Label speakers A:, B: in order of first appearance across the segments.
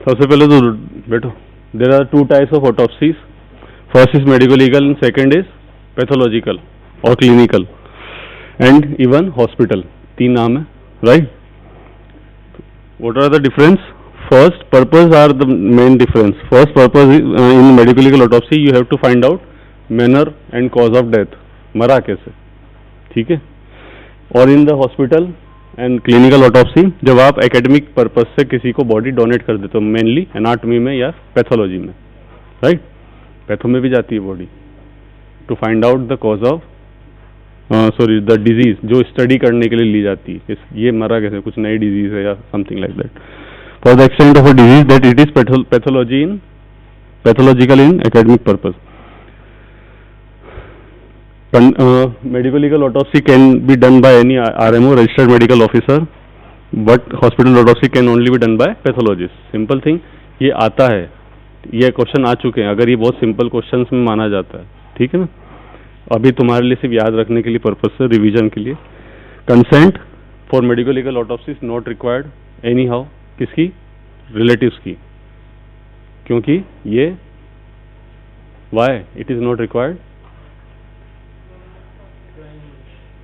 A: सबसे पहले तो बैठो, there are two types of autopsies, first is medico legal and second is pathological और क्लिनिकल एंड इवन हॉस्पिटल, तीन नाम है, right? What are the difference? First purpose are the main difference. First purpose is, in medical legal autopsy you have to find out manner and cause of death, मरा कैसे, ठीक है? और in the hospital and clinical autopsy जब आप academic purpose से किसी को बॉडी डोनेट कर देते हो, मेनली एनाटॉमी में या पैथोलॉजी में, राइट? पैथो में भी जाती है body, to find out the cause of sorry the disease, जो स्टडी करने के लिए ली जाती है, ये मरा कैसे, कुछ नई डिजीज है या something like that, for the extent of a disease that it is pathological in academic purpose. Medical legal autopsy can be done by any RMO, registered medical officer, but hospital autopsy can only be done by pathologist. Simple thing, ये आता है, ये question आ चुके हैं, अगर ये बहुत simple questions में माना जाता है, ठीक है ना? अभी तुम्हारे लिए सिर्फ याद रखने के लिए पर्पज से, रिवीजन के लिए. Consent for medical legal autopsy is not required anyhow, किसकी? रिलेटिव्स की. क्योंकि ये why it is not required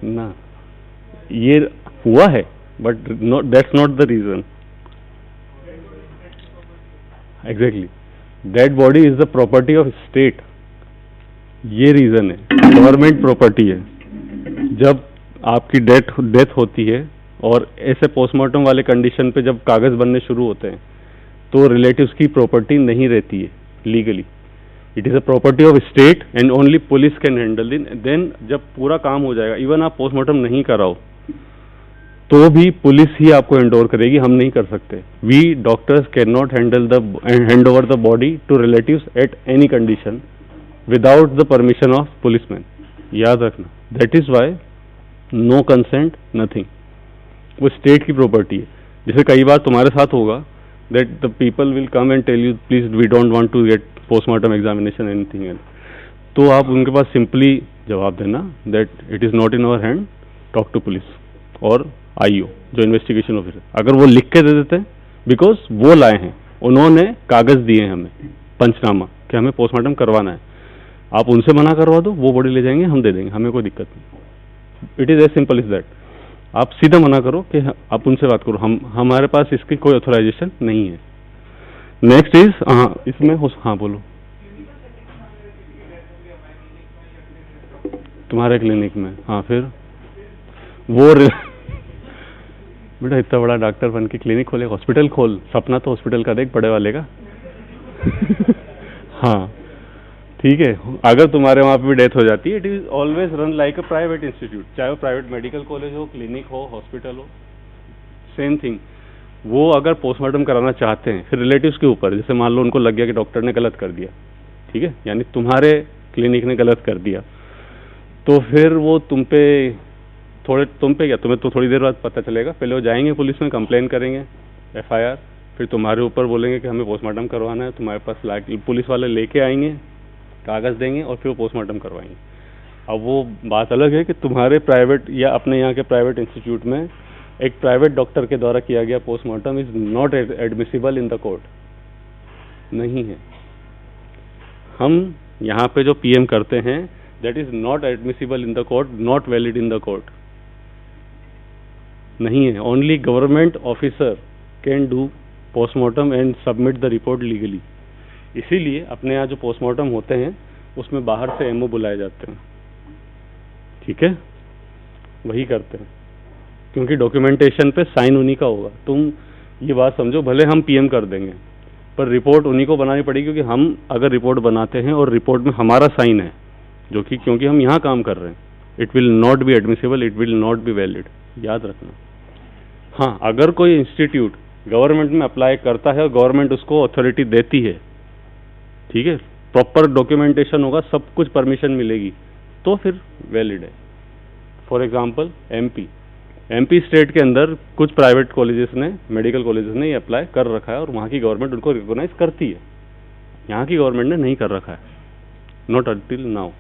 A: ना, ये हुआ है but not, that's not the reason. Exactly, that body is the property of state, ये रीजन है. गवर्नमेंट प्रॉपर्टी है. जब आपकी डेथ होती है और ऐसे पोस्टमार्टम वाले कंडीशन पे जब कागज बनने शुरू होते हैं तो रिलेटिव्स की प्रॉपर्टी नहीं रहती है legally. It is a property of state and only police can handle it. Then जब पूरा काम हो जाएगा, इवन आप पोस्टमार्टम नहीं कराओ तो भी पुलिस ही आपको एंडोर करेगी, हम नहीं कर सकते. We doctors can not hand over the body to relatives at any condition without the permission of policeman. याद रखना, that is why no consent, nothing. वो स्टेट की प्रॉपर्टी है. जैसे कई बार तुम्हारे साथ होगा that the people will come and tell you please we don't want to get postmortem examination anything else, तो आप उनके पास सिंपली जवाब देना that it is not in our hand, talk to police और आईओ जो इन्वेस्टिगेशन ऑफिसर. अगर वो लिख के दे देते हैं, बिकॉज वो लाए हैं, उन्होंने कागज दिए हैं हमें, पंचनामा, कि हमें पोस्टमार्टम करवाना है, आप उनसे मना करवा दो, वो बॉडी ले जाएंगे, हम दे देंगे, हमें कोई दिक्कत नहीं. It is as simple is that. आप सीधा मना करो कि आप उनसे बात करो, हमारे पास इसकी कोई ऑथोराइजेशन नहीं है. नेक्स्ट इज, हाँ इसमें हाँ बोलो, तुम्हारे क्लिनिक में, हाँ फिर वो बेटा इतना बड़ा डॉक्टर बन के क्लिनिक खोले, हॉस्पिटल खोल, सपना तो हॉस्पिटल का देख, बड़े वाले का. हाँ ठीक है, अगर तुम्हारे वहाँ पे भी डेथ हो जाती है, it is always run like a private institute, चाहे वो प्राइवेट मेडिकल कॉलेज हो, क्लिनिक हो, हॉस्पिटल हो, सेम थिंग. वो अगर पोस्टमार्टम कराना चाहते हैं, फिर रिलेटिव्स के ऊपर, जैसे मान लो उनको लग गया कि डॉक्टर ने गलत कर दिया, ठीक है, यानी तुम्हारे क्लिनिक ने गलत कर दिया, तो फिर वो तुम पे क्या, तुम्हें तो थोड़ी देर बाद पता चलेगा. पहले वो जाएंगे पुलिस में, कंप्लेन करेंगे, FIR, फिर तुम्हारे ऊपर बोलेंगे कि हमें पोस्टमार्टम करवाना है, तुम्हारे पास पुलिस वाले लेके आएंगे, कागज देंगे और फिर वो पोस्टमार्टम करवाएंगे. अब वो बात अलग है कि तुम्हारे प्राइवेट या अपने यहाँ के प्राइवेट इंस्टीट्यूट में एक प्राइवेट डॉक्टर के द्वारा किया गया postmortem is not admissible in the court, नहीं है. हम यहाँ पे जो PM करते हैं that is not admissible in the court, not valid in the court, नहीं है. Only government officer can do postmortem and submit the report legally. इसीलिए अपने यहाँ जो पोस्टमार्टम होते हैं उसमें बाहर से MO बुलाए जाते हैं, ठीक है, वही करते हैं, क्योंकि डॉक्यूमेंटेशन पे साइन उन्हीं का होगा. तुम ये बात समझो, भले हम PM कर देंगे पर रिपोर्ट उन्हीं को बनानी पड़ेगी, क्योंकि हम अगर रिपोर्ट बनाते हैं और रिपोर्ट में हमारा साइन है, जो कि क्योंकि हम यहाँ काम कर रहे हैं, it will not be admissible, it will not be valid. याद रखना. हाँ, अगर कोई इंस्टीट्यूट गवर्नमेंट में अप्लाई करता है और गवर्नमेंट उसको अथॉरिटी देती है, ठीक है, प्रॉपर डॉक्यूमेंटेशन होगा, सब कुछ परमिशन मिलेगी, तो फिर वैलिड है. फॉर एग्जांपल MP स्टेट के अंदर कुछ प्राइवेट कॉलेजेस ने, मेडिकल कॉलेजेस ने ये अप्लाई कर रखा है और वहाँ की गवर्नमेंट उनको रिकॉग्नाइज करती है. यहाँ की गवर्नमेंट ने नहीं कर रखा है, नॉट अंटिल नाउ,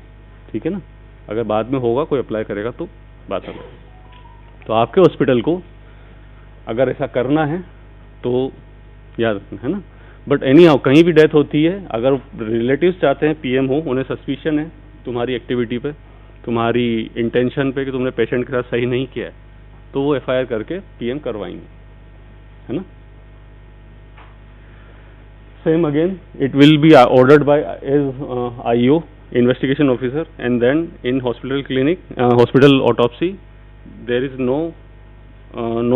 A: ठीक है ना. अगर बाद में होगा, कोई अप्लाई करेगा तो बात अलग. तो आपके हॉस्पिटल को अगर ऐसा करना है तो याद रखना है ना, बट एनी हाउ कहीं भी डेथ होती है, अगर रिलेटिव्स चाहते हैं पीएम हो, उन्हें सस्पिशन है तुम्हारी एक्टिविटी पे, तुम्हारी इंटेंशन पे कि तुमने पेशेंट के साथ सही नहीं किया है, तो वो एफआईआर करके पीएम करवाएंगे, है ना। Same again it will be ordered by as IO investigation officer, and then in hospital clinic, hospital autopsy, there is no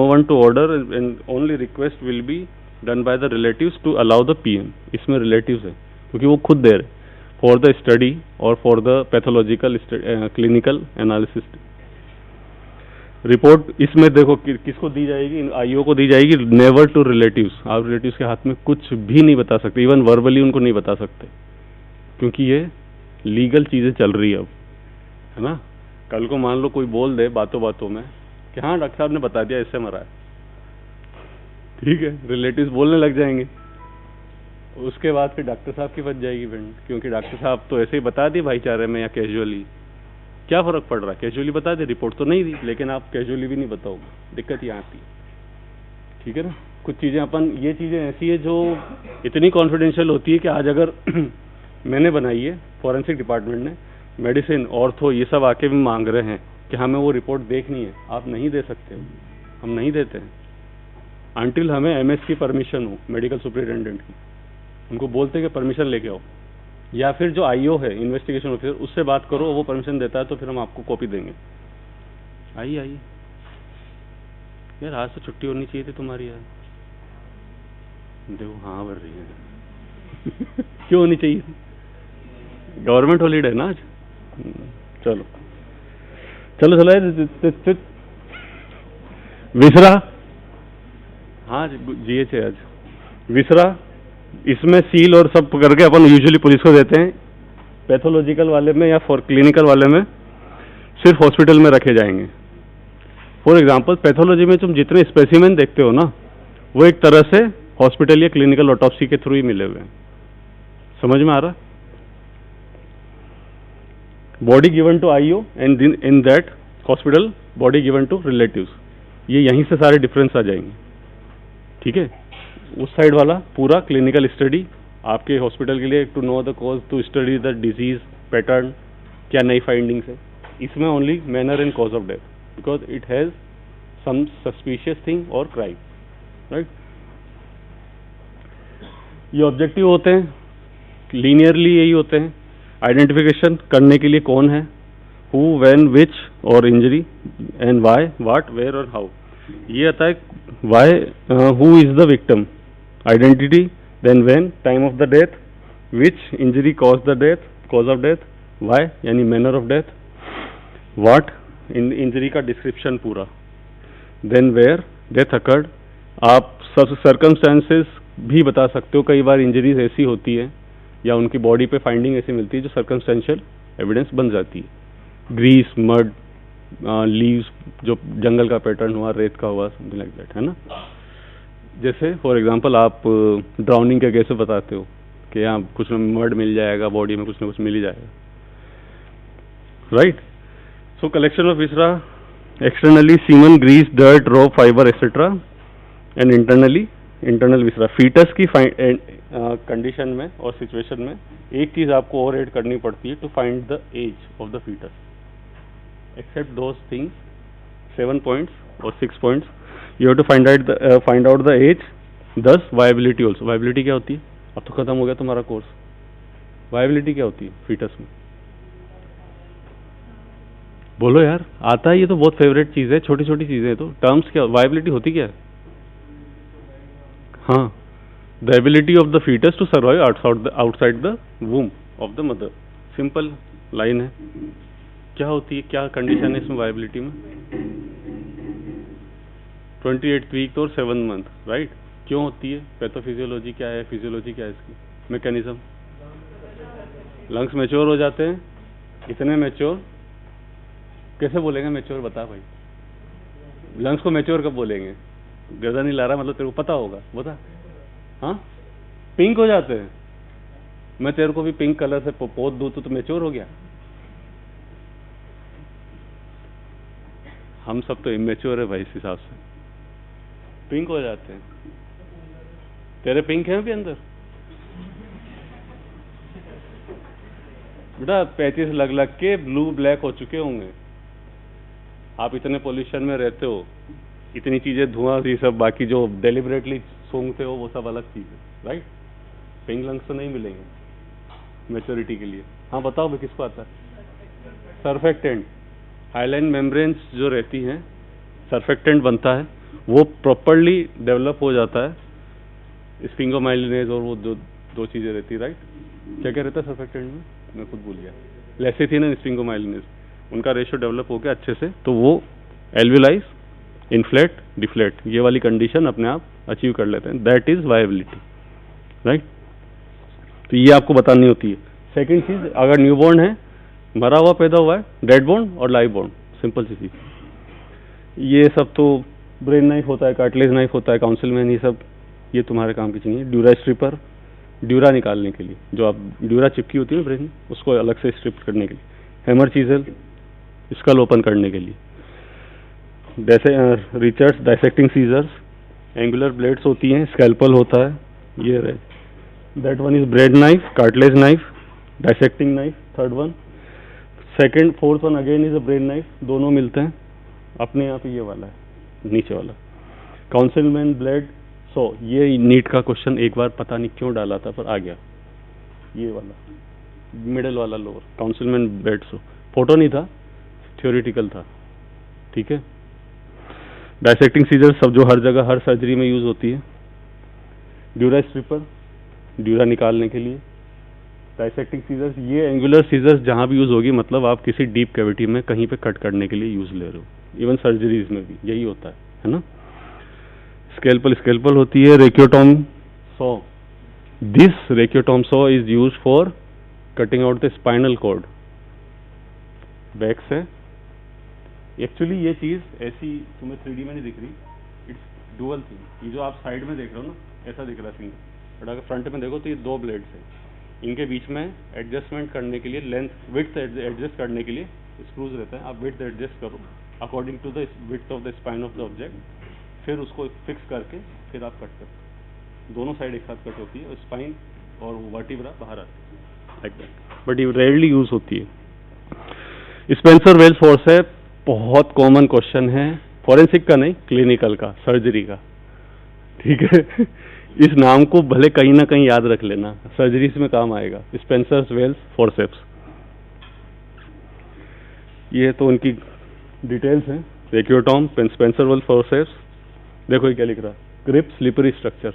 A: one to order, and only request will be done by the relatives to allow the PM. इसमें relatives है क्योंकि वो खुद दे रहे for the study or for the pathological clinical analysis report. इसमें देखो किसको दी जाएगी, आईओ को दी जाएगी, never to relatives. आप relatives के हाथ में कुछ भी नहीं बता सकते, इवन वर्बली उनको नहीं बता सकते, क्योंकि ये लीगल चीजें चल रही है अब, है ना। कल को मान लो कोई बोल दे बातों बातों में कि हाँ डॉक्टर साहब ने बता दिया इससे मरा है, ठीक है, रिलेटिव्स बोलने लग जाएंगे, उसके बाद फिर डॉक्टर साहब की बच जाएगी बैंड, क्योंकि डॉक्टर साहब तो ऐसे ही बता दी भाईचारे में या कैजुअली, क्या फर्क पड़ रहा है, कैजुअली बता दी, रिपोर्ट तो नहीं दी, लेकिन आप कैजुअली भी नहीं बताओगे, दिक्कत यहाँ आती है, ठीक है ना। कुछ चीजें अपन, ये चीजें ऐसी है जो इतनी कॉन्फिडेंशियल होती है कि आज अगर मैंने बनाई है, फॉरेंसिक डिपार्टमेंट ने, मेडिसिन, ऑर्थो, ये सब आके भी मांग रहे हैं कि हमें वो रिपोर्ट देखनी है, आप नहीं दे सकते हो, हम नहीं देते हैं अंटिल हमें एमएस की परमिशन हो, मेडिकल सुपरिटेंडेंट की, उनको बोलते हैं कि परमिशन लेके आओ, या फिर जो आईओ है इन्वेस्टिगेशन ऑफिसर, उससे बात करो, वो परमिशन देता है तो फिर हम आपको कॉपी देंगे। आइए आइए यार, आज तो छुट्टी होनी चाहिए थी तुम्हारी यार, देखो हाँ भर रही है क्यों होनी चाहिए, गवर्नमेंट हॉलीडे है ना आज। चलो चलो चलो विसरा, हाँ जीएच है आज विसरा, इसमें सील और सब करके अपन यूजुअली पुलिस को देते हैं, पैथोलॉजिकल वाले में या फॉर क्लिनिकल वाले में सिर्फ हॉस्पिटल में रखे जाएंगे। फॉर एग्जांपल पैथोलॉजी में तुम जितने स्पेसिमेन देखते हो ना, वो एक तरह से हॉस्पिटल या क्लिनिकल ऑटोप्सी के थ्रू ही मिले हुए हैं, समझ में आ रहा। Body given to IO and in that hospital body given to relatives, ये यहीं से सारे डिफरेंस आ जाएंगे, ठीक है। उस साइड वाला पूरा क्लिनिकल स्टडी आपके हॉस्पिटल के लिए, to know the cause, to study the disease pattern, क्या नई फाइंडिंग्स है, इसमें only manner and cause of death, because it has some suspicious thing और क्राइम, राइट। ये ऑब्जेक्टिव होते हैं, लीनियरली यही होते हैं, आइडेंटिफिकेशन करने के लिए कौन है, हु, व्हेन, विच और injury, and why, what, where और हाउ। ये आता है why, who is the victim, identity, then when, time of the death, which injury cause the death, cause of death, why यानी manner of death, what injury का description पूरा, then where death occurred. आप सब circumstances भी बता सकते हो, कई बार इंजरीज ऐसी होती है या उनकी बॉडी पे फाइंडिंग ऐसी मिलती है जो सर्कमस्टेंशियल एविडेंस बन जाती है, ग्रीस, मड, लीव्स, जो जंगल का पैटर्न हुआ, रेत का हुआ, समथिंग लाइक दैट, है ना। जैसे फॉर एग्जांपल आप ड्राउनिंग के कैसे बताते हो कि यहाँ कुछ मड मिल जाएगा, बॉडी में कुछ ना कुछ मिल ही जाएगा, right. So collection of viscera, externally semen, grease, dirt, rope, fibre etcetera, and internally internal viscera. Foetus की कंडीशन में और सिचुएशन में एक चीज आपको और ऐड करनी पड़ती है, to find the age of the foetus, except those things, 7 points और 6 points, you have to find out the age, this viability also. Viability क्या होती है, अब तो खत्म हो गया तुम्हारा कोर्स, वायबिलिटी क्या होती है फीटस में, बोलो यार, आता है, ये तो बहुत फेवरेट चीज है, छोटी छोटी चीजें हैं, तो टर्म्स क्या, वायबिलिटी होती क्या है, हाँ, the ability of the foetus to survive outside the womb of the mother, simple line है। क्या होती है, क्या कंडीशन है इसमें वायबिलिटी में, 28th वीक और 7 मंथ, राइट। क्यों होती है, पैथोफिजियोलॉजी क्या है, फिजियोलॉजी क्या है इसकी, मैकेनिज्म, लंग्स मैच्योर हो जाते हैं, इतने मैच्योर, कैसे बोलेंगे मैच्योर, बता भाई, लंग्स को मैच्योर कब बोलेंगे, गर्दन नहीं ला रहा मतलब तेरे को पता होगा, बता। हाँ, पिंक हो जाते हैं, मैं तेरे को भी पिंक कलर से पोत दूं तो मैच्योर हो गया, हम सब तो इमेच्योर है भाई, इस हिसाब से पिंक हो जाते हैं। तेरे पिंक है भी अंदर, बेटा पैचेस लग लग के ब्लू ब्लैक हो चुके होंगे। आप इतने पोल्यूशन में रहते हो, इतनी चीजें धुआं ये सब, बाकी जो डेलिबरेटली सूंघते हो वो सब अलग चीज है, राइट। पिंक लंग्स तो नहीं मिलेंगे मैच्योरिटी के लिए। हाँ बताओ भाई किसको आता है? सर्फेक्टेंट, हाइलाइन मेम्ब्रेन्स जो रहती हैं, सर्फेक्टेंट बनता है, वो प्रॉपरली डेवलप हो जाता है स्पिंगोमाइलिनेज और वो दो चीजें रहती है, राइट। क्या क्या रहता है सर्फेक्टेंट में, मैं खुद भूल गया, लेसिथिन एंड स्पिंगोमाइलिनेज, उनका रेशियो डेवलप हो गया अच्छे से, तो वो एल्विलाइज, इन्फ्लेट, डिफ्लेट, ये वाली कंडीशन अपने आप अचीव कर लेते हैं। That is viability, right. तो ये आपको बतानी होती है। सेकंड चीज, अगर न्यूबॉर्न है, मरा हुआ पैदा हुआ है, डेड बोन और लाइव बोन, सिंपल सी चीज। ये सब तो ब्रेन नाइफ होता है, कार्टिलेज नाइफ होता है, काउंसिलमैन, ये सब ये तुम्हारे काम की चीज है। ड्यूरा स्ट्रिपर, ड्यूरा निकालने के लिए, जो आप ड्यूरा चिपकी होती है ब्रेन में, उसको अलग से स्ट्रिप करने के लिए। हैमर चीजल, स्कल ओपन करने के लिए। Richards dissecting scissors, angular blades होती हैं, स्कैल्पल होता है, ये रहे। That one is bread knife, cartilage knife, dissecting knife, third one. Second, fourth one again is a bread knife, दोनों मिलते हैं अपने आप ही, ये वाला है नीचे वाला, काउंसिलमैन ब्लेड। सो ये नीट का क्वेश्चन एक बार पता नहीं क्यों डाला था पर आ गया, ये वाला मिडिल वाला लोअर, काउंसिलमैन ब्लेड। सो फोटो नहीं था, थ्योरेटिकल था, ठीक है। डाइसेक्टिंग सीजर सब जो हर जगह हर सर्जरी में यूज होती है। ड्यूरा स्ट्रिपर, ड्यूरा निकालने के लिए। डाइसेक्टिंग सीजर्स, ये एंगुलर सीजर्स जहां भी यूज होगी, मतलब आप किसी डीप कैविटी में कहीं पे कट करने के लिए यूज ले रहे हो। इवन सर्जरीज में भी यही होता है ना। स्केल्पल, स्केल्पल होती है। Rachiotome saw, this rachiotome saw is used for cutting out the spinal cord back से। एक्चुअली ये चीज ऐसी तुम्हें 3D में नहीं दिख रही, इट्स डुअल थिंग। ये जो आप साइड में देख रहे हो ना, ऐसा दिख रहा है सिंगल, बट अगर फ्रंट में देखो तो ये दो ब्लेड्स हैं, इनके बीच में एडजस्टमेंट करने के लिए, लेंथ विड्थ एडजस्ट करने के लिए स्क्रूज रहते हैं। आप विड्थ एडजस्ट करो according to the width of the spine of the object, फिर उसको फिक्स करके फिर आप कट करते। दोनों साइड एक साथ कट होती है और स्पाइन और वर्टिब्रा बाहर आती है, लाइक दैट, बट ये रेयरली यूज होती है। स्पेंसर वेल्स फोर्सेप्स बहुत कॉमन क्वेश्चन है, फॉरेंसिक का नहीं, क्लिनिकल का, सर्जरी का, ठीक है। इस नाम को भले कहीं ना कहीं याद रख लेना, सर्जरीज में काम आएगा। स्पेंसर्स वेल्स फोर्सेप्स, ये तो उनकी डिटेल्स हैं। रेक्योटॉम, स्पेंसर वेल्स फोर्सेप्स, देखो ये क्या लिख रहा है, ग्रिप स्लिपरी स्ट्रक्चर।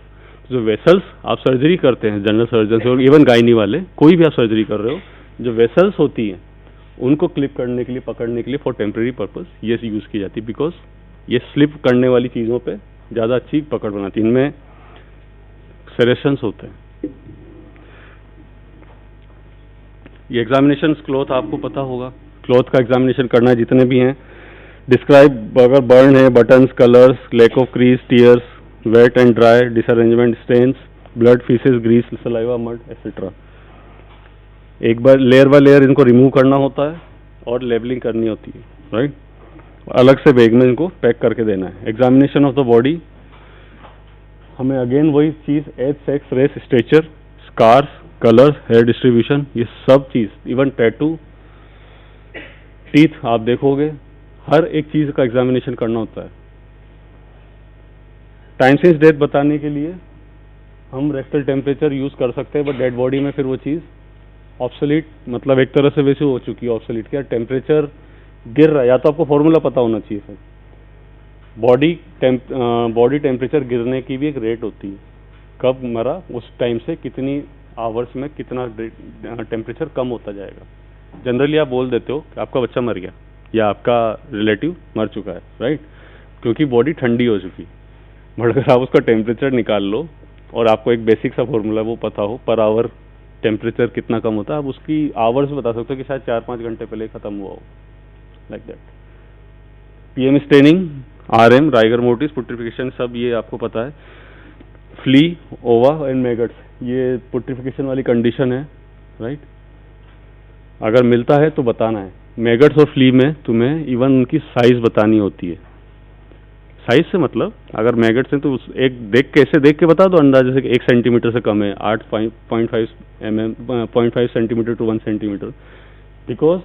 A: जो वेसल्स आप सर्जरी करते हैं, जनरल सर्जन और इवन गायनी वाले, कोई भी आप सर्जरी कर रहे हो, जो वेसल्स होती हैं उनको क्लिप करने के लिए, पकड़ने के लिए, फॉर टेम्परेरी पर्पस ये यूज की जाती है, बिकॉज ये स्लिप करने वाली चीजों पे ज्यादा अच्छी पकड़ बनाती है। इनमें सेरेशंस होते हैं। ये एग्जामिनेशन क्लॉथ आपको पता होगा, क्लॉथ का एग्जामिनेशन करना है जितने भी हैं। डिस्क्राइब, अगर बर्न है, buttons, colours, lack of crease, tears, wet and dry, disarrangement, stains, blood, faeces, grease, saliva, mud etcetera. एक बार लेयर बाय लेयर इनको रिमूव करना होता है और लेबलिंग करनी होती है, राइट। अलग से बैग में इनको पैक करके देना है। एग्जामिनेशन ऑफ द बॉडी, हमें अगेन वही चीज, age, sex, race, stature, scars, colours, hair distribution, ये सब चीज, इवन टैटू, टीथ, आप देखोगे हर एक चीज का एग्जामिनेशन करना होता है। टाइम सिंस डेथ बताने के लिए हम रेक्टल टेम्परेचर यूज कर सकते हैं, बट डेड बॉडी में फिर वो चीज ऑब्सोलीट, मतलब एक तरह से वैसे हो चुकी है ऑब्सोलीट। क्या टेम्परेचर गिर रहा है, या तो आपको फॉर्मूला पता होना चाहिए फिर। बॉडी टेम्परेचर गिरने की भी एक रेट होती है, कब मरा उस टाइम से कितनी आवर्स में कितना टेम्परेचर कम होता जाएगा। जनरली आप बोल देते हो कि आपका बच्चा मर गया या आपका रिलेटिव मर चुका है, राइट, क्योंकि बॉडी ठंडी हो चुकी। बट अगर आप उसका टेम्परेचर निकाल लो और आपको एक बेसिक सा फॉर्मूला वो पता हो, पर आवर टेम्परेचर कितना कम होता है, आप उसकी आवर्स बता सकते हो कि शायद 4-5 घंटे पहले खत्म हुआ हो, like that. PM staining, RM, rigor mortis, putrefaction, सब ये आपको पता है। फ्ली, ओवा एंड मैगट्स, ये पुट्रिफिकेशन वाली कंडीशन है, राइट। अगर मिलता है तो बताना है। मैगट्स और फ्ली में तुम्हें इवन उनकी साइज बतानी होती है। साइज से मतलब अगर मैगट्स हैं तो उस एक देख के ऐसे देख के बता दो अंदाजे से कि 1 सेंटीमीटर से कम है, 0.5 centimetre to 1 centimetre, because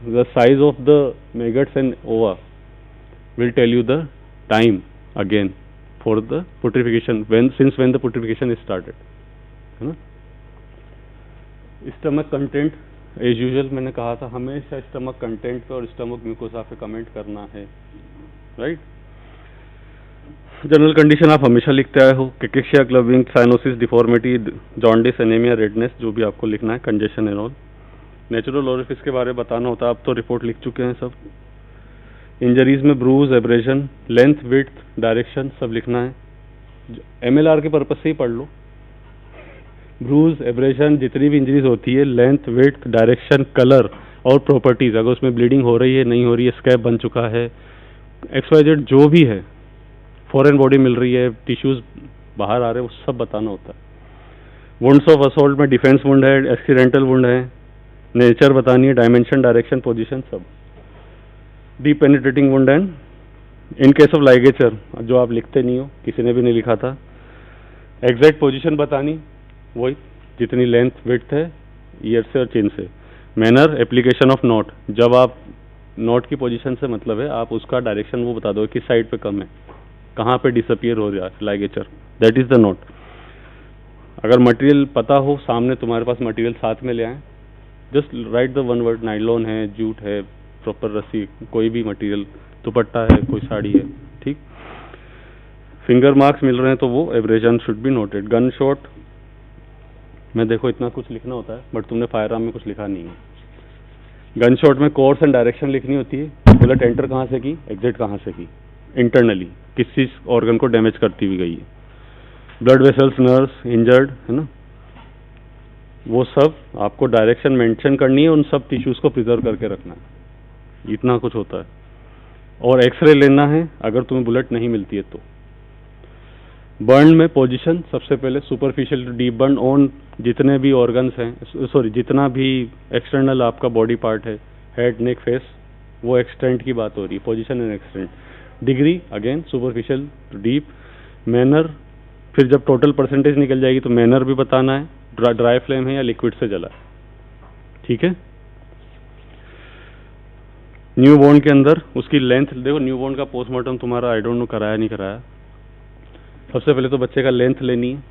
A: the size of the maggots and ova will tell you the time again for the putrefaction, when the putrefaction is started, है ना। स्टमक कंटेंट एज यूजुअल मैंने कहा था हमेशा स्टमक कंटेंट पे और stomach mucosa पे comment करना है, राइट। जनरल कंडीशन आप हमेशा लिखते आए हो, cachexia, clubbing, cyanosis, deformity, jaundice, anaemia, redness, जो भी आपको लिखना है, congestion and all. Natural orifice के बारे में बताना होता है, आप तो रिपोर्ट लिख चुके हैं सब। इंजरीज में bruise, abrasion, length, width, direction सब लिखना है, MLR के पर्पज से ही पढ़ लो। ब्रूज, एब्रेशन, जितनी भी इंजरीज होती है, लेंथ, विड्थ, डायरेक्शन, कलर और प्रॉपर्टीज, अगर उसमें ब्लीडिंग हो रही है, नहीं हो रही है, स्कैब बन चुका है, XYZ जो भी है, फॉरेन बॉडी मिल रही है, टिश्यूज बाहर आ रहे हैं, वो सब बताना होता है। वुंड्स ऑफ असॉल्ट में डिफेंस वुंड है, एक्सीडेंटल वुंड है, नेचर बतानी है, डायमेंशन, डायरेक्शन, पोजीशन सब। Deep penetrating wound and in case of ligature, जो आप लिखते नहीं हो, किसी ने भी नहीं लिखा था, एग्जैक्ट पोजीशन बतानी, वही जितनी लेंथ विड्थ है ईयर से और चिन से। मैनर, एप्लीकेशन ऑफ नॉट, जब आप नॉट की पोजीशन से मतलब है आप उसका डायरेक्शन वो बता दो किस साइड पे कम है, कहाँ पे डिसअपियर हो रहा है ligature, that is the note. अगर मटेरियल पता हो सामने, तुम्हारे पास मटेरियल साथ में ले आए, just right the one word, nylon है, जूट है, प्रॉपर रस्सी, कोई भी मटेरियल, दुपट्टा है, कोई साड़ी है, ठीक। फिंगर मार्क्स मिल रहे हैं तो वो abrasion should be noted. Gun shot में देखो इतना कुछ लिखना होता है, बट तुमने फायर आर्म में कुछ लिखा नहीं है। गन शॉट में कोर्स एंड डायरेक्शन लिखनी होती है, बुलेट एंटर कहाँ से की, एग्जिट कहाँ से की, इंटरनली किस चीज ऑर्गन को डैमेज करती हुई गई है, ब्लड वेसल्स, नर्व्स इंजर्ड, है ना, वो सब आपको डायरेक्शन मेंशन करनी है, उन सब टिश्यूज को प्रिजर्व करके रखना है, इतना कुछ होता है। और एक्सरे लेना है अगर तुम्हें बुलेट नहीं मिलती है तो। बर्न में पोजीशन सबसे पहले superficial to deep burn on जितने भी ऑर्गन्स हैं, सॉरी जितना भी एक्सटर्नल आपका बॉडी पार्ट है, हेड, नेक, फेस, वो एक्सटेंट की बात हो रही है, position and extent. Degree again superficial to deep. Manner, फिर जब टोटल परसेंटेज निकल जाएगी तो मैनर भी बताना है, ड्राई फ्लेम है या लिक्विड से जला है, ठीक है। न्यू बोर्न के अंदर उसकी लेंथ देखो, न्यू बोर्न का पोस्टमार्टम तुम्हारा आई डोंट नो कराया नहीं कराया। सबसे पहले तो बच्चे का लेंथ लेनी है,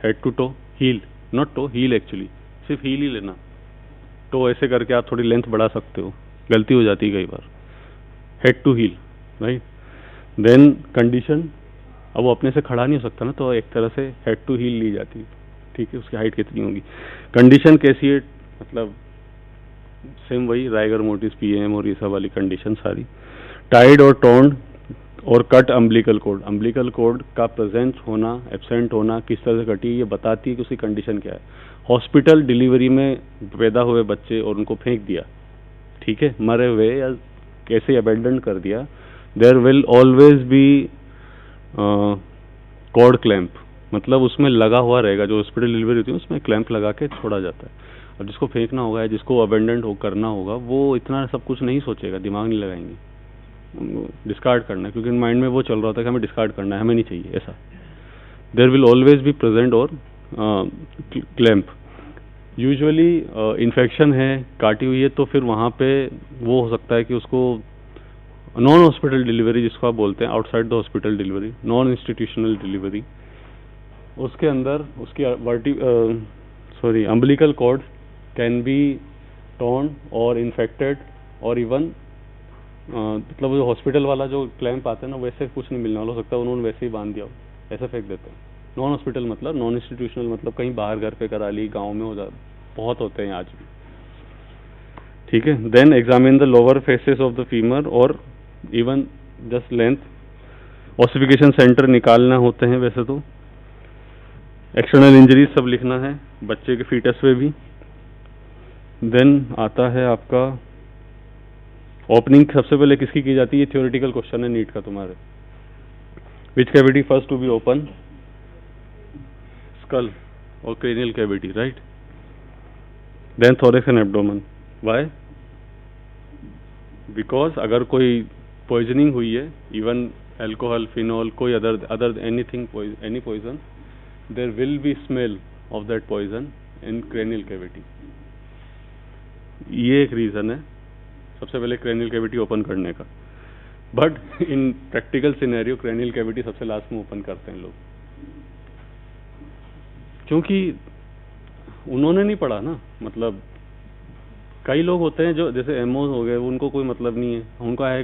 A: head to toe, heel, not toe, heel actually, सिर्फ हील ही लेना, टो ऐसे करके आप थोड़ी लेंथ बढ़ा सकते हो, गलती हो जाती है कई बार, head to heel, right. Then condition, अब वो अपने से खड़ा नहीं हो सकता ना, तो एक तरह से हेड टू हील ली जाती है, ठीक है, उसकी हाइट कितनी होगी। कंडीशन कैसी है, मतलब सेम वही राइगर मोटिस, PM और ये सब वाली कंडीशन सारी। टाइड और टोन्ड और cut umbilical cord, umbilical cord का प्रेजेंट होना, एब्सेंट होना, किस तरह से कटी, ये बताती है कि उसकी कंडीशन क्या है। हॉस्पिटल डिलीवरी में पैदा हुए बच्चे और उनको फेंक दिया, ठीक है, मरे हुए या कैसे अबेंडन कर दिया, there will always be cord clamp, मतलब उसमें लगा हुआ रहेगा, जो हॉस्पिटल डिलीवरी होती है उसमें क्लैंप लगा के छोड़ा जाता है। और जिसको फेंकना होगा या जिसको अबेंडेंट हो करना होगा, वो इतना सब कुछ नहीं सोचेगा, दिमाग नहीं लगाएंगे, उनको डिस्कार्ड करना है, क्योंकि माइंड में वो चल रहा होता है कि हमें डिस्कार्ड करना है, हमें नहीं चाहिए ऐसा। There will always be present और क्लैंप। यूजुअली इन्फेक्शन है, काटी हुई है, तो फिर वहाँ पे वो हो सकता है कि उसको नॉन हॉस्पिटल डिलीवरी जिसको आप बोलते हैं, outside the hospital delivery, non institutional delivery, उसके अंदर उसकी umbilical cord can be torn और इन्फेक्टेड, और इवन मतलब जो हॉस्पिटल वाला जो क्लैंप आता है ना, वैसे कुछ नहीं मिलने वाला, हो सकता है उन्होंने वैसे ही बांध दिया हो, ऐसे फेंक देते हैं। नॉन हॉस्पिटल मतलब नॉन इंस्टीट्यूशनल, मतलब कहीं बाहर घर पे करा ली, गांव में हो जा, बहुत होते हैं आज भी, ठीक है। Then examine the lower faces of the femur और even just length, ossification centre निकालना होते हैं वैसे तो। एक्सटर्नल इंजरीज सब लिखना है, बच्चे के फीटस पे भी। देन आता है आपका ओपनिंग, सबसे पहले किसकी की जाती है, थ्योरेटिकल क्वेश्चन है नीट का तुम्हारे। Which cavity first to be open, skull और cranial cavity, right. Then thorax and abdomen, why, because अगर कोई पॉइजनिंग हुई है, इवन alcohol, phenol, कोई other anything, any poison, there will be smell of that poison in cranial cavity. ये एक reason है सबसे पहले cranial cavity ओपन करने का. But in practical scenario cranial cavity सबसे लास्ट में ओपन करते हैं लोग, क्योंकि उन्होंने नहीं पढ़ा ना. मतलब कई लोग होते हैं जो जैसे एमओ हो गए, उनको कोई मतलब नहीं है,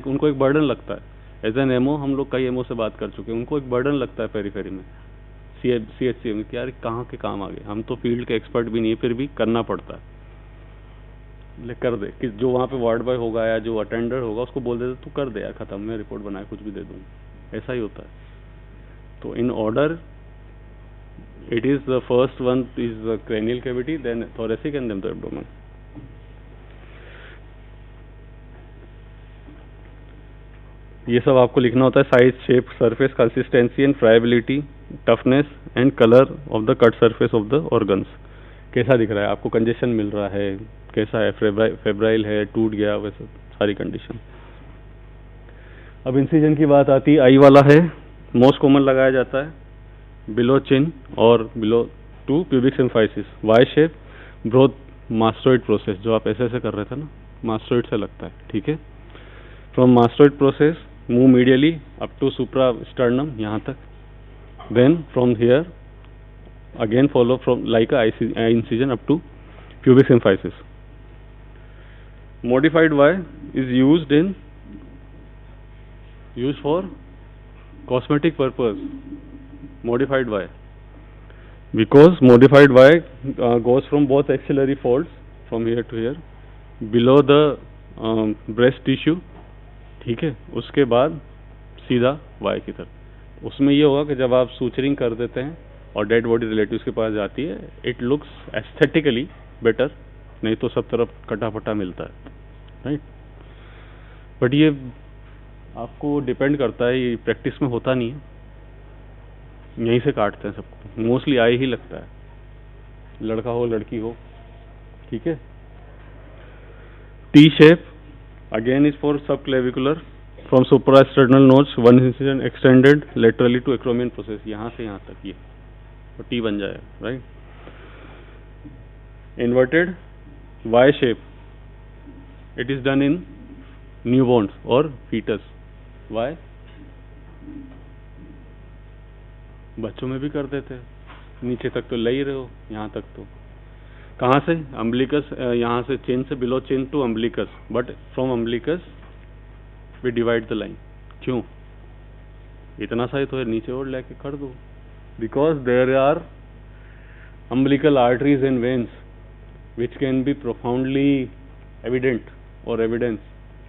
A: उनको एक बर्डन लगता है. एज एन एमओ हम लोग कई एमओ से बात कर चुके हैं, उनको एक बर्डन लगता है पेरीफेरी में, सीएचसी में, कि यार कहाँ के काम आ गए, हम तो फील्ड के एक्सपर्ट भी नहीं है, फिर भी करना पड़ता है. ले कर दे, कि जो वहाँ पे वार्ड बॉय होगा या जो अटेंडर होगा उसको बोल देते तू कर दे यार, खत्म, मैं रिपोर्ट बनाए कुछ भी दे दूँगा. ऐसा ही होता है. तो in order it is the first one is the cranial cavity, then thoracic and then the abdomen. ये सब आपको लिखना होता है. Size, shape, surface, consistency and friability, toughness and colour of the cut surface of the organs. कैसा दिख रहा है आपको, कंजेशन मिल रहा है, कैसा है, फेब्राइल है, टूट गया, वैसे सारी कंडीशन. अब इंसिजन की बात आती है. आई वाला है मोस्ट कॉमन लगाया जाता है बिलो चिन और below to pubic symphysis. Y shape, both mastoid process, जो आप ऐसे कर रहे थे ना, मास्टोइड से लगता है. ठीक है. From mastoid process move medially up to supra sternum, यहाँ तक. Then from here again follow from like a incision up to pubic symphysis. Modified Y is used for cosmetic purpose. Modified Y, because modified Y goes from both axillary folds from here to here below the breast tissue. ठीक है. उसके बाद सीधा Y की तरफ. उसमें ये होगा कि जब आप सूचरिंग कर देते हैं और डेड बॉडी रिलेटिव्स के पास जाती है, इट लुक्स एस्थेटिकली बेटर, नहीं तो सब तरफ कटा फटा मिलता है. राइट. बट ये आपको डिपेंड करता है, ये प्रैक्टिस में होता नहीं है. यहीं से काटते हैं सबको, मोस्टली आई ही लगता है, लड़का हो लड़की हो. ठीक है. T shape again is for subclavicular from suprasternal notch, one incision extended laterally to acromion process. यहाँ से यहाँ तक ये तो टी बन जाए. Right. Inverted Y shape, it is done in newborns और फीटस. वाई बच्चों में भी कर देते. नीचे तक तो ले ही रहे हो, यहाँ तक तो कहाँ से, अम्बलिकस, यहाँ से चेन से below chin to umbilicus, but from umbilicus we divide the line. क्यों? इतना सा ही तो है, नीचे और लेके कर दो. Because there are umbilical arteries and veins which can be profoundly evident और evidence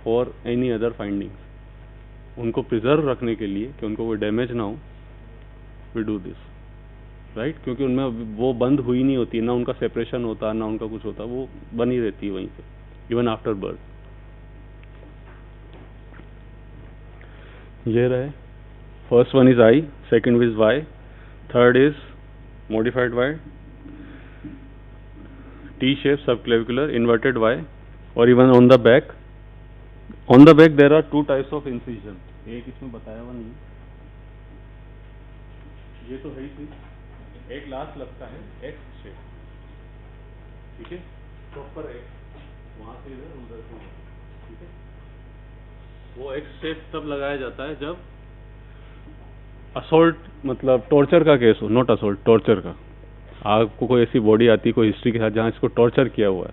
A: for any other findings. उनको प्रिजर्व रखने के लिए कि उनको कोई डैमेज ना हो, we do this, right? क्योंकि उनमें वो बंद हुई नहीं होती, ना उनका सेपरेशन होता, ना उनका कुछ होता, वो बनी रहती है वहीं पे इवन आफ्टर बर्थ. ये रहे. First one is I, second is Y, third is modified Y, T shape subclavicular, inverted Y. और even on the back, there are two types of incision. एक इसमें बताया हुआ नहीं, ये तो है ही थी. एक लास्ट लगता है एक्स शेप. ठीक है. प्रॉपर एक्स, वहां से इधर, उधर से उधर. ठीक है. वो एक्स शेप तब लगाया जाता है जब असोल्ट, मतलब टॉर्चर का केस हो, नॉट असोल्ट, टॉर्चर का. आपको कोई ऐसी बॉडी आती है कोई हिस्ट्री के साथ जहाँ इसको टॉर्चर किया हुआ है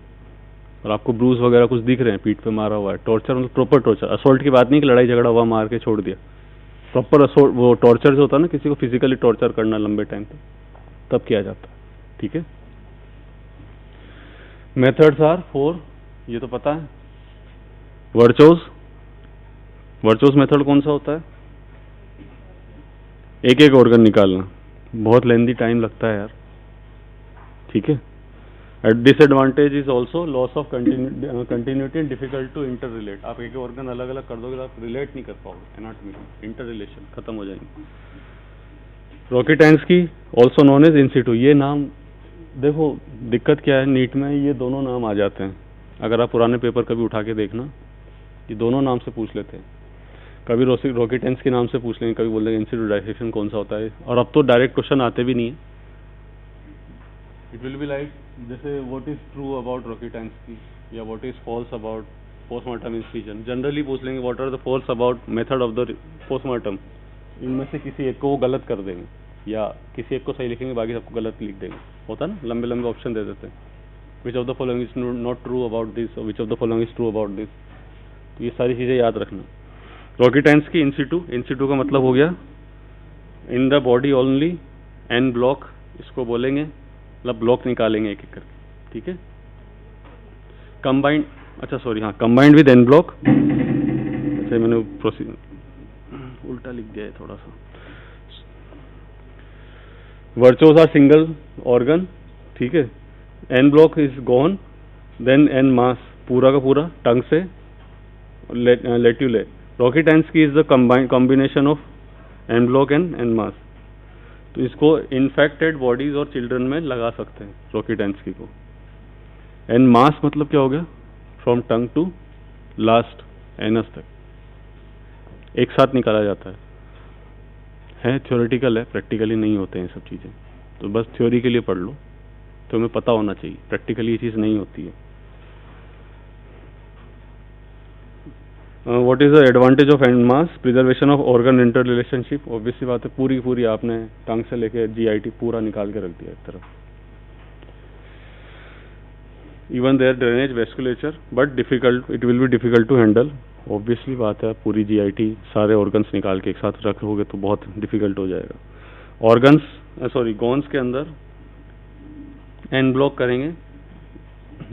A: और आपको ब्रूज वगैरह कुछ दिख रहे हैं, पीठ पे मारा हुआ है. टॉर्चर मतलब प्रॉपर टॉर्चर. असोल्ट की बात नहीं कि लड़ाई झगड़ा हुआ, मार के छोड़ दिया. प्रॉपर असोल्ट, वो टॉर्चर जो होता है ना, किसी को फिजिकली टॉर्चर करना लंबे टाइम तक, तब किया जाता है. ठीक है. मेथड्स आर 4, ये तो पता है. वर्चोस मेथड कौन सा होता है? एक एक ऑर्गन निकालना, बहुत लेंदी टाइम लगता है यार. ठीक है. Disadvantage is also loss of continuity and difficult to interrelate. आप एक ऑर्गन अलग अलग कर दोगे तो आप रिलेट नहीं कर पाओगे, एनाटॉमी, इंटर रिलेशन खत्म हो जाएंगे. रॉकेटेंस्की ऑल्सो नोन एज इंसिटू. ये नाम देखो, दिक्कत क्या है नीट में, ये दोनों नाम आ जाते हैं. अगर आप पुराने पेपर कभी उठा के देखना, ये दोनों नाम से पूछ लेते हैं. कभी रोकेटेंस के नाम से पूछ लेंगे, कभी बोल देंगे इन सिटू डायसेक्शन कौन सा होता है, और अब तो डायरेक्ट क्वेश्चन आते भी नहीं है. इट विल बी लाइक जैसे what is true about Rokitansky या what is false about postmortem incision. Generally पूछ लेंगे what are the false about method of the postmortem. इनमें से किसी एक को वो गलत कर देंगे या किसी एक को सही लिखेंगे, बाकी सबको गलत लिख देंगे. होता ना, लंबे लंबे ऑप्शन दे देते हैं. Which of the following is not true about this और which of the following is true about this. तो ये सारी चीज़ें याद रखना. रोकेटेंस्की इंसिटू का मतलब हो गया in the body only an block, इसको बोलेंगे, मतलब ब्लॉक निकालेंगे एक एक करके. ठीक है. कंबाइंड, अच्छा सॉरी, हाँ, कंबाइंड विद एन ब्लॉक. अच्छा मैंने प्रोसीजर उल्टा लिख दिया है थोड़ा सा. Virchow's are single organ. ठीक है. En bloc is gone, then en masse, पूरा का पूरा टंग से Letulle. Rokitansky is the combination of en bloc and en masse. तो इसको इन्फेक्टेड बॉडीज और चिल्ड्रन में लगा सकते हैं रोकेटेंस्की को. एन मास मतलब क्या हो गया, from tongue to last anus तक एक साथ निकाला जाता है थ्योरेटिकल है, प्रैक्टिकली नहीं होते हैं सब चीज़ें. तो बस थ्योरी के लिए पढ़ लो, तो हमें पता होना चाहिए, प्रैक्टिकली ये चीज़ नहीं होती है. What is the advantage of and mass, preservation of organ inter relationship. Obviously बात है, पूरी पूरी आपने टंग से लेके GIT पूरा निकाल के रख दिया एक तरफ. Even there drainage vasculature but difficult, it will be difficult to handle. Obviously बात है, पूरी GIT सारे ऑर्गन्स निकाल के एक साथ रखोगे तो बहुत डिफिकल्ट हो जाएगा. ऑर्गन्स सॉरी गोन्स के अंदर एन ब्लॉक करेंगे.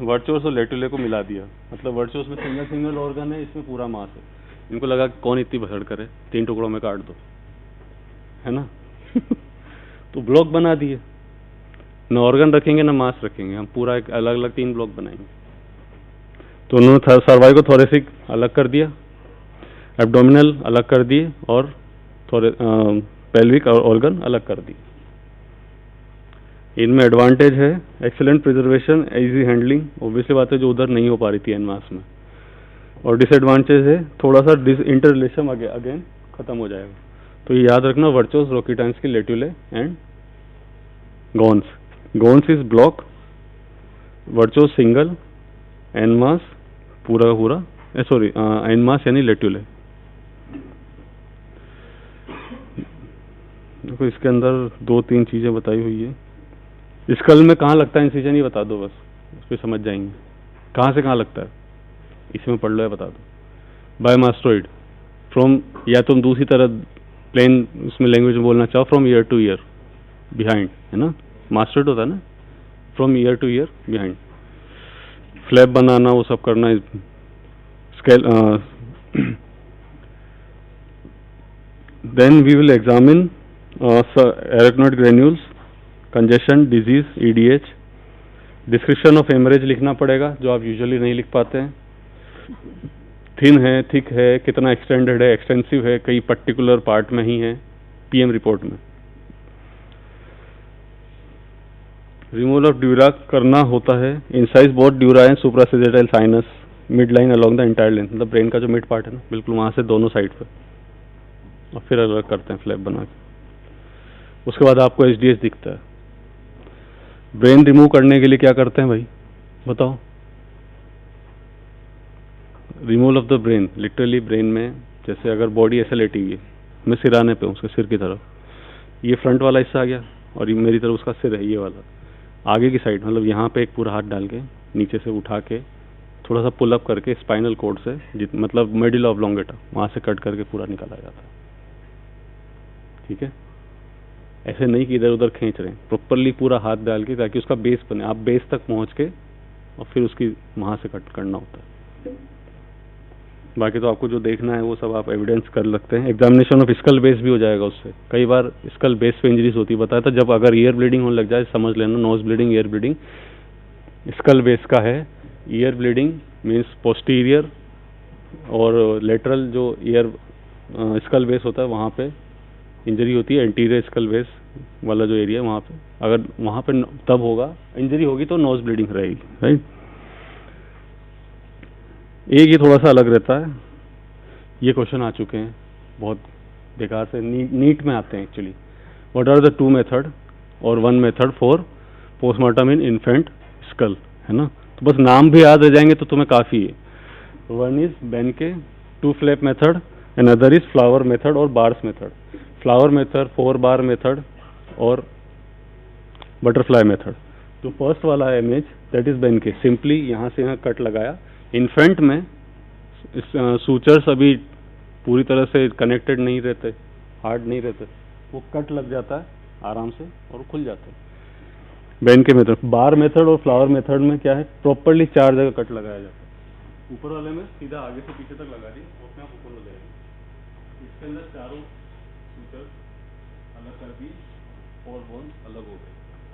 A: वर्चोस और लेटुले को मिला दिया, मतलब वर्चोस में सिंगल सिंगल ऑर्गन है, इसमें पूरा मास है. इनको लगा कौन इतनी भसड़ करे, 3 टुकड़ों में काट दो, है ना. तो ब्लॉक बना दिए, न ऑर्गन रखेंगे ना मास रखेंगे, हम पूरा एक अलग अलग 3 ब्लॉक बनाएंगे. तो उन्होंने सर्वाइको थोरेसिक अलग कर दिया, एब्डोमिनल अलग कर दिए और पेल्विक ऑर्गन अलग कर दिए. इनमें एडवांटेज है excellent preservation, easy handling. Obviously बात है, जो उधर नहीं हो पा रही थी एन मास में. और डिसएडवांटेज है थोड़ा सा इंटर रिलेशन अगेन खत्म हो जाएगा. तो ये याद रखना, Virchow's, Rokitansky, Letulle and Ghon's. Ghon's is bloc, Virchow's single, en masse पूरा का पूरा, सॉरी एन मास यानी लेट्यूले. देखो इसके अंदर 2-3 चीजें बताई हुई है. स्कल में कहाँ लगता है इंसिजन, ये बता दो बस, उस पर समझ जाएंगे. कहाँ से कहाँ लगता है, इसमें पढ़ लो या बता दो. बायोमास्टोइड फ्रॉम, या तुम दूसरी तरह प्लेन उसमें लैंग्वेज में बोलना चाहो, from ear to ear behind, है ना. मास्टोइड होता है ना, from ear to ear behind. Flap बनाना, वो सब करना. Scale then we will examine arachnoid granules, congestion, disease, EDH. Description of haemorrhage लिखना पड़ेगा, जो आप यूजुअली नहीं लिख पाते हैं. थिन है, थिक है, कितना एक्सटेंडेड है, एक्सटेंसिव है, कई पर्टिकुलर पार्ट में ही है, PM रिपोर्ट में. रिमूवल ऑफ ड्यूरा करना होता है. Incise both dura and suprasagittal sinus, mid line along the entire length, मतलब ब्रेन का जो मिड पार्ट है ना, बिल्कुल वहां से दोनों साइड पे, और फिर अलग करते हैं फ्लैप बना के. उसके बाद आपको HDH दिखता है. ब्रेन रिमूव करने के लिए क्या करते हैं भाई, बताओ. Removal of the brain, literally brain में, जैसे अगर बॉडी ऐसे लेटी हुई है, मैं सिराने पे हूँ, उसके सिर की तरफ, ये फ्रंट वाला हिस्सा आ गया और ये मेरी तरफ उसका सिर है, ये वाला आगे की साइड, मतलब यहाँ पे एक पूरा हाथ डाल के नीचे से उठा के थोड़ा सा पुल अप करके स्पाइनल कोड से, मतलब मिडिल ऑब्लोंगेटा, वहाँ से कट करके पूरा निकाला जाता है. ठीक है. ऐसे नहीं कि इधर उधर खींच रहे हैं, प्रॉपरली पूरा हाथ डाल के, ताकि उसका बेस बने, आप बेस तक पहुंच के और फिर उसकी वहां से कट करना होता है. बाकी तो आपको जो देखना है वो सब आप एविडेंस कर लगते हैं. एग्जामिनेशन ऑफ स्कल बेस भी हो जाएगा उससे. कई बार स्कल बेस पे इंजरीज होती है, बताया था. जब अगर ईयर ब्लीडिंग होने लग जाए, समझ लेना, nose bleeding, year bleeding skull base का है. ईयर ब्लीडिंग मीन्स पोस्टीरियर और लेटरल जो ईयर स्कल बेस होता है वहाँ पे इंजरी होती है. एंटीरियर स्कल बेस वाला जो एरिया वहाँ पे, अगर वहाँ पे तब होगा इंजरी होगी तो नोज ब्लीडिंग रहेगी, राइट. एक ये थोड़ा सा अलग रहता है. ये क्वेश्चन आ चुके हैं बहुत बेकार से नीट में आते हैं actually. What are the 2 method और 1 method for postmortem in infant skull, है ना। तो बस नाम भी याद रह जाएंगे तो तुम्हें काफ़ी है। One is Benke 2 flap method, another is flower method और बार्स मेथड। फ्लावर मेथड 4 बार मेथड और बटरफ्लाई मेथड। तो फर्स्ट वाला image that is Benke, simply यहाँ से यहाँ कट लगाया। इन्फेंट में सूचर्स अभी पूरी तरह से कनेक्टेड नहीं रहते, हार्ड नहीं रहते, वो कट लग जाता है आराम से और खुल जाता है। बेनके मेथड, बार मेथड और फ्लावर मेथड में क्या है, प्रॉपरली 4 जगह कट लगाया जाता है। ऊपर वाले में सीधा आगे से पीछे तक लगा दी, वो अपने आप ऊपर हो जाएगी। इसके अंदर चारों सूचर्स अलग कर दी और बोन्स अलग हो गए,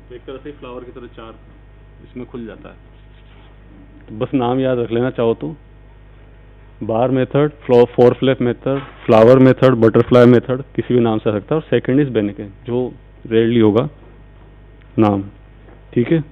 A: तो एक तरह से फ्लावर की तरह 4 इसमें खुल जाता है। तो बस नाम याद रख लेना चाहो तो, bar method, 4 flap method, flower method, butterfly method, किसी भी नाम से आ सकता है। और सेकंड इज बेनके, जो रेयरली होगा नाम, ठीक है।